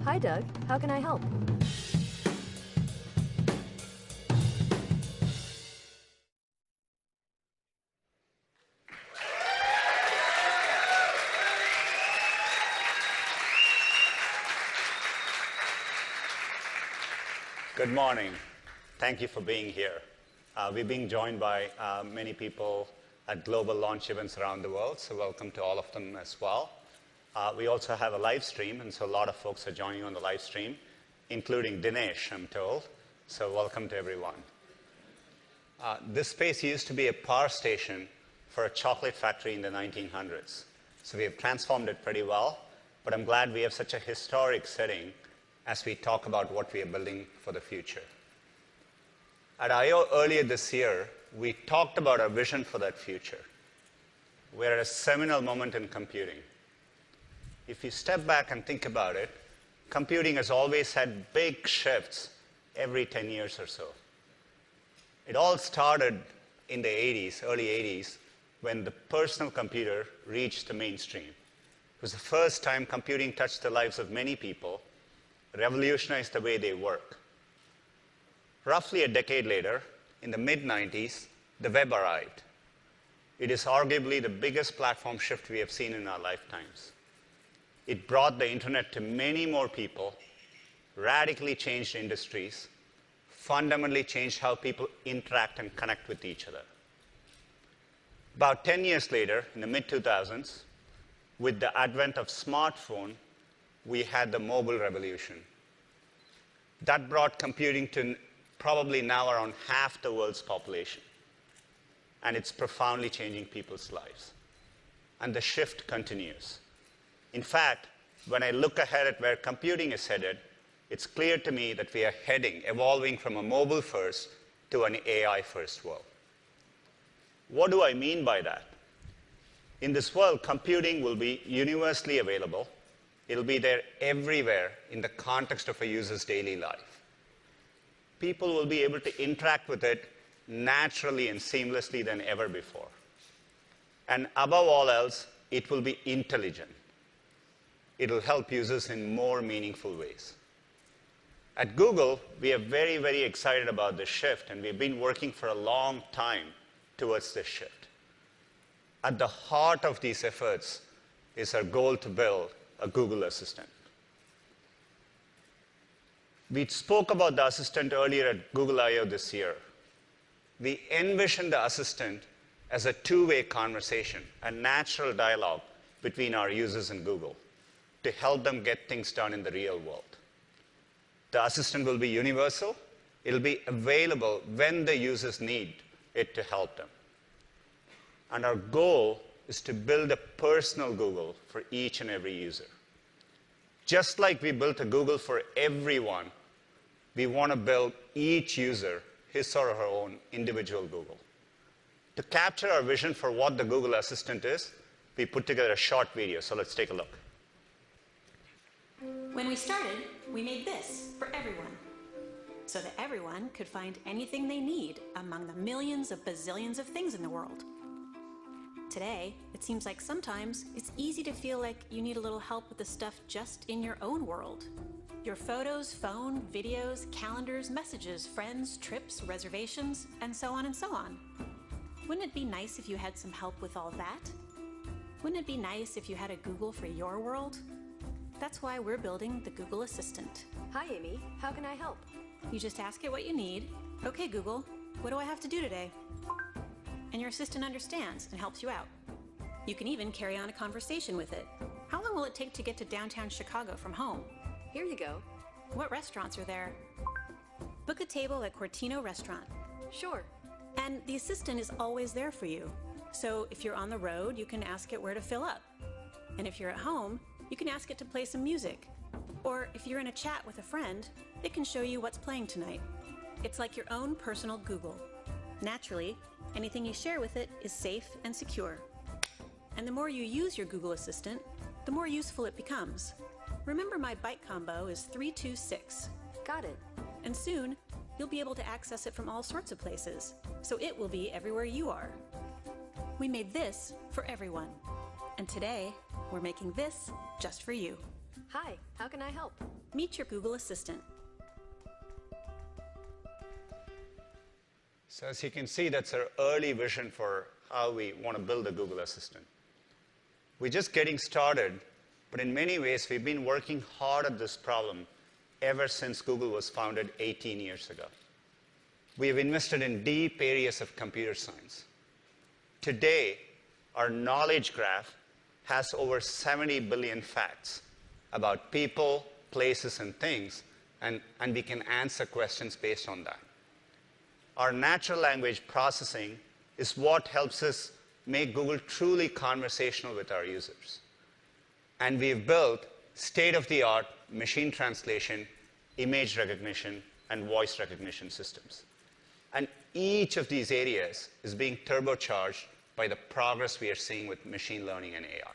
Hi, Doug. How can I help? Good morning. Thank you for being here. We're being joined by many people at global launch events around the world, so welcome to all of them as well. We also have a live stream, and so a lot of folks are joining on the live stream, including Dinesh, I'm told. So welcome to everyone. This space used to be a power station for a chocolate factory in the 1900s. So we have transformed it pretty well, but I'm glad we have such a historic setting as we talk about what we are building for the future. At I/O earlier this year, we talked about our vision for that future. We're at a seminal moment in computing. If you step back and think about it, computing has always had big shifts every 10 years or so. It all started in the 80s, early 80s, when the personal computer reached the mainstream. It was the first time computing touched the lives of many people, revolutionized the way they work. Roughly a decade later, in the mid-90s, the web arrived. It is arguably the biggest platform shift we have seen in our lifetimes. It brought the internet to many more people, radically changed industries, fundamentally changed how people interact and connect with each other. About 10 years later, in the mid-2000s, with the advent of smartphone, we had the mobile revolution. That brought computing to probably now around half the world's population. And it's profoundly changing people's lives. And the shift continues. In fact, when I look ahead at where computing is headed, it's clear to me that we are evolving from a mobile-first to an AI-first world. What do I mean by that? In this world, computing will be universally available. It'll be there everywhere in the context of a user's daily life. People will be able to interact with it naturally and seamlessly than ever before. And above all else, it will be intelligent. It'll help users in more meaningful ways. At Google, we are very, very excited about this shift, and we've been working for a long time towards this shift. At the heart of these efforts is our goal to build a Google Assistant. We spoke about the Assistant earlier at Google I/O this year. We envision the Assistant as a two-way conversation, a natural dialogue between our users and Google to help them get things done in the real world. The Assistant will be universal. It'll be available when the users need it to help them. And our goal is to build a personal Google for each and every user. Just like we built a Google for everyone, we want to build each user his or her own individual Google. To capture our vision for what the Google Assistant is, we put together a short video, so let's take a look. When we started, we made this for everyone, so that everyone could find anything they need among the millions of bazillions of things in the world. Today, it seems like sometimes it's easy to feel like you need a little help with the stuff just in your own world. Your photos, phone, videos, calendars, messages, friends, trips, reservations, and so on and so on. Wouldn't it be nice if you had some help with all that? Wouldn't it be nice if you had a Google for your world? That's why we're building the Google Assistant. Hi, Amy. How can I help? You just ask it what you need. Okay, Google, what do I have to do today? And your assistant understands and helps you out. You can even carry on a conversation with it. How long will it take to get to downtown Chicago from home? Here you go. What restaurants are there? Book a table at Cortino Restaurant. Sure. And the assistant is always there for you. So if you're on the road, you can ask it where to fill up. And if you're at home, you can ask it to play some music. Or if you're in a chat with a friend, it can show you what's playing tonight. It's like your own personal Google. Naturally, anything you share with it is safe and secure. And the more you use your Google Assistant, the more useful it becomes. Remember, my byte combo is 326. Got it. And soon, you'll be able to access it from all sorts of places, so it will be everywhere you are. We made this for everyone. And today, we're making this just for you. Hi, how can I help? Meet your Google Assistant. So as you can see, that's our early vision for how we want to build a Google Assistant. We're just getting started, but in many ways, we've been working hard at this problem ever since Google was founded 18 years ago. We have invested in deep areas of computer science. Today, our knowledge graph has over 70 billion facts about people, places, and things, and we can answer questions based on that. Our natural language processing is what helps us make Google truly conversational with our users. And we've built state-of-the-art machine translation, image recognition, and voice recognition systems. And each of these areas is being turbocharged by the progress we are seeing with machine learning and AI.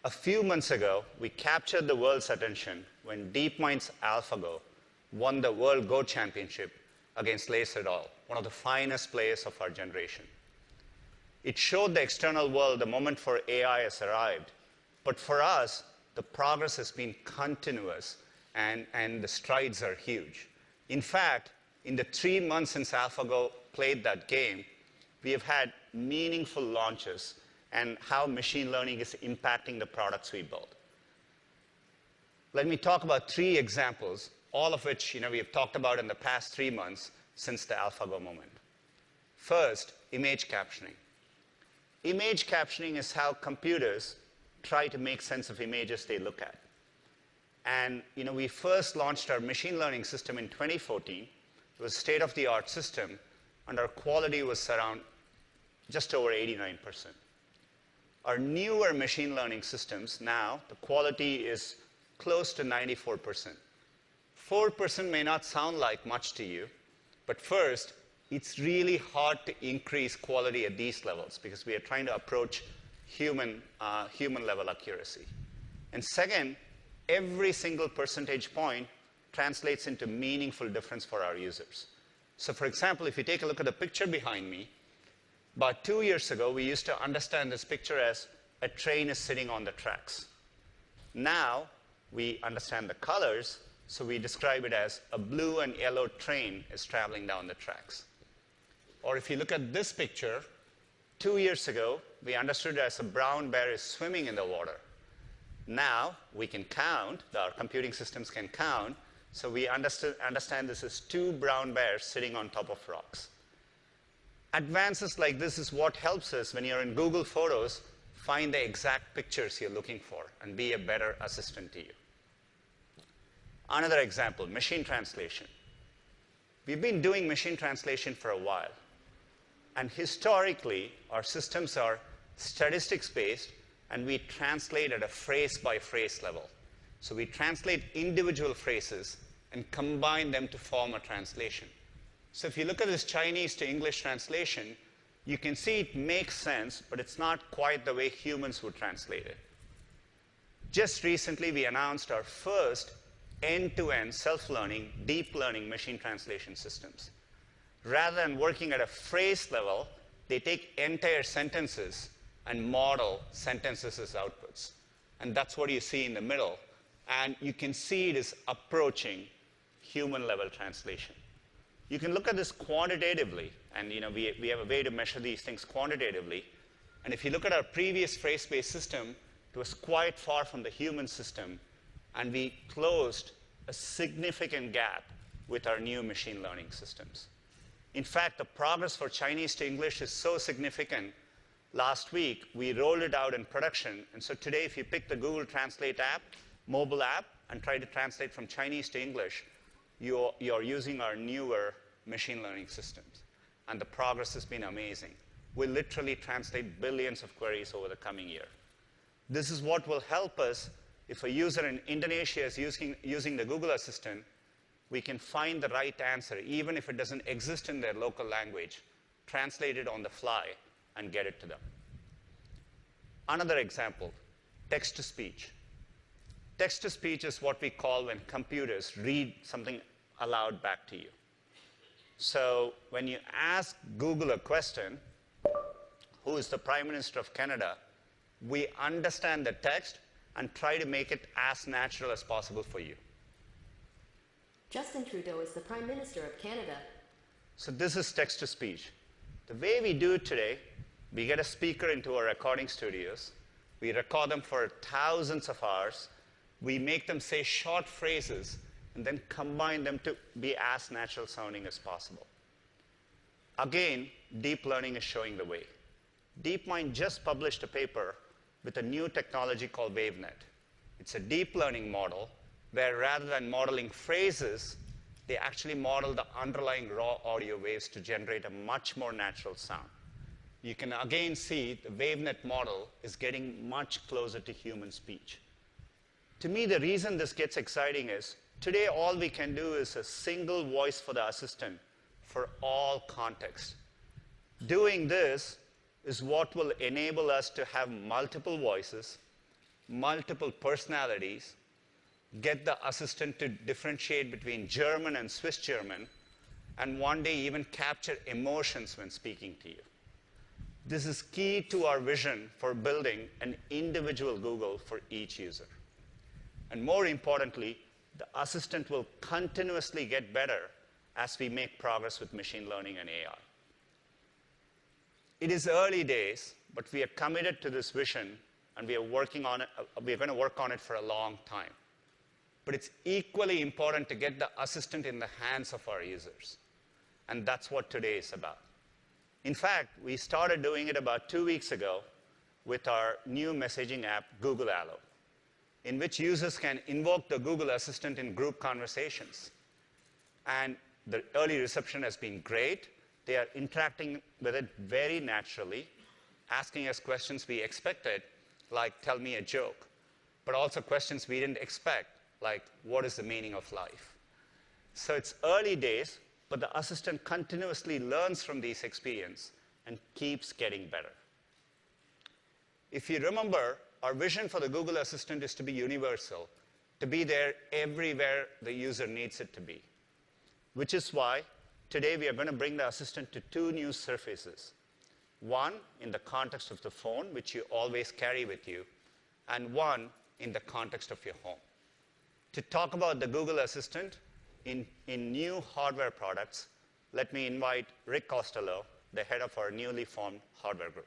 A few months ago, we captured the world's attention when DeepMind's AlphaGo won the World Go Championship against Lace et al., one of the finest players of our generation. It showed the external world the moment for AI has arrived, but for us, the progress has been continuous and the strides are huge. In fact, in the 3 months since AlphaGo played that game, we have had meaningful launches and how machine learning is impacting the products we build. Let me talk about 3 examples, all of which we have talked about in the past 3 months since the AlphaGo moment. First, image captioning. Image captioning is how computers try to make sense of images they look at. And we first launched our machine learning system in 2014. It was a state-of-the-art system, and our quality was around just over 89%. Our newer machine learning systems now, the quality is close to 94%. 4% may not sound like much to you, but first, it's really hard to increase quality at these levels because we are trying to approach human level accuracy. And second, every single percentage point translates into meaningful difference for our users. So for example, if you take a look at the picture behind me, about 2 years ago, we used to understand this picture as a train is sitting on the tracks. Now, we understand the colors, so we describe it as a blue and yellow train is traveling down the tracks. Or if you look at this picture, 2 years ago, we understood it as a brown bear is swimming in the water. Now, we can count, our computing systems can count, so we understand this as 2 brown bears sitting on top of rocks. Advances like this is what helps us, when you're in Google Photos, find the exact pictures you're looking for and be a better assistant to you. Another example, machine translation. We've been doing machine translation for a while. And historically, our systems are statistics-based, and we translate at a phrase-by-phrase level. So we translate individual phrases and combine them to form a translation. So if you look at this Chinese to English translation, you can see it makes sense, but it's not quite the way humans would translate it. Just recently, we announced our first end-to-end self-learning, deep learning machine translation systems. Rather than working at a phrase level, they take entire sentences and model sentences as outputs. And that's what you see in the middle. And you can see it is approaching human-level translation. You can look at this quantitatively, and we have a way to measure these things quantitatively. And if you look at our previous phrase-based system, it was quite far from the human system, and we closed a significant gap with our new machine learning systems. In fact, the progress for Chinese to English is so significant. Last week, we rolled it out in production, and so today, if you pick the Google Translate app, mobile app, and try to translate from Chinese to English, you're using our newer machine learning systems. And the progress has been amazing. We'll literally translate billions of queries over the coming year. This is what will help us if a user in Indonesia is using the Google Assistant. We can find the right answer, even if it doesn't exist in their local language, translate it on the fly, and get it to them. Another example, text-to-speech. Text-to-speech is what we call when computers read something aloud back to you. So when you ask Google a question, who is the Prime Minister of Canada, we understand the text, and try to make it as natural as possible for you. Justin Trudeau is the Prime Minister of Canada. So this is text-to-speech. The way we do it today, we get a speaker into our recording studios. We record them for thousands of hours. We make them say short phrases and then combine them to be as natural sounding as possible. Again, deep learning is showing the way. DeepMind just published a paper with a new technology called WaveNet. It's a deep learning model where rather than modeling phrases, they actually model the underlying raw audio waves to generate a much more natural sound. You can again see the WaveNet model is getting much closer to human speech. To me, the reason this gets exciting is today all we can do is a single voice for the assistant for all context. Doing this is what will enable us to have multiple voices, multiple personalities, get the assistant to differentiate between German and Swiss German, and one day even capture emotions when speaking to you. This is key to our vision for building an individual Google for each user. And more importantly, the assistant will continuously get better as we make progress with machine learning and AI. It is early days, but we are committed to this vision, and we are working on it. We are going to work on it for a long time. But it's equally important to get the assistant in the hands of our users. And that's what today is about. In fact, we started doing it about 2 weeks ago with our new messaging app, Google Allo, in which users can invoke the Google Assistant in group conversations. And the early reception has been great. They are interacting with it very naturally, asking us questions we expected, like, tell me a joke, but also questions we didn't expect, like, what is the meaning of life? So it's early days, but the assistant continuously learns from these experiences and keeps getting better. If you remember, our vision for the Google Assistant is to be universal, to be there everywhere the user needs it to be, which is why today we are going to bring the assistant to 2 new surfaces. One in the context of the phone, which you always carry with you, and one in the context of your home. To talk about the Google Assistant in new hardware products, let me invite Rick Costello, the head of our newly formed hardware group.